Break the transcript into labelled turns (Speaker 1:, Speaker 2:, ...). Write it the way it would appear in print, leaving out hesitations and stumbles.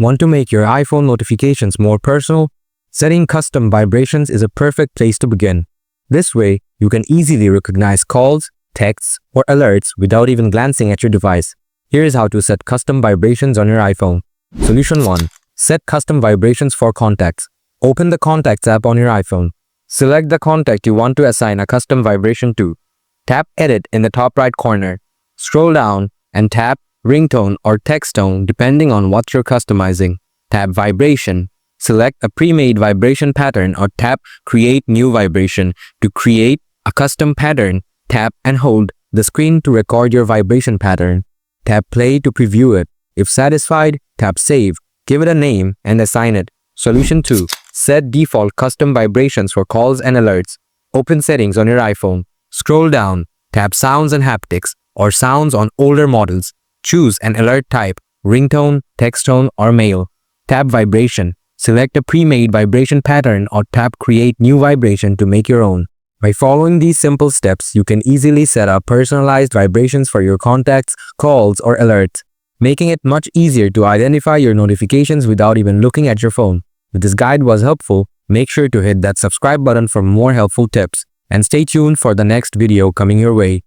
Speaker 1: Want to make your iPhone notifications more personal? Setting custom vibrations is a perfect place to begin. This way, you can easily recognize calls, texts, or alerts without even glancing at your device. Here is how to set custom vibrations on your iPhone. Solution 1. Set custom vibrations for contacts. Open the Contacts app on your iPhone. Select the contact you want to assign a custom vibration to. Tap Edit in the top right corner. Scroll down and tap Ringtone or Text Tone depending on what you're customizing. Tap Vibration. Select a pre-made vibration pattern or tap Create New Vibration. To create a custom pattern, tap and hold the screen to record your vibration pattern. Tap Play to preview it. If satisfied, tap Save. Give it a name and assign it. Solution 2. Set default custom vibrations for calls and alerts. Open Settings on your iPhone. Scroll down. Tap Sounds and Haptics or Sounds on older models. Choose an alert type, ringtone, text tone, or mail. Tap Vibration. Select a pre-made vibration pattern or tap Create New Vibration to make your own. By following these simple steps, you can easily set up personalized vibrations for your contacts, calls, or alerts, making it much easier to identify your notifications without even looking at your phone. If this guide was helpful, make sure to hit that subscribe button for more helpful tips, and stay tuned for the next video coming your way.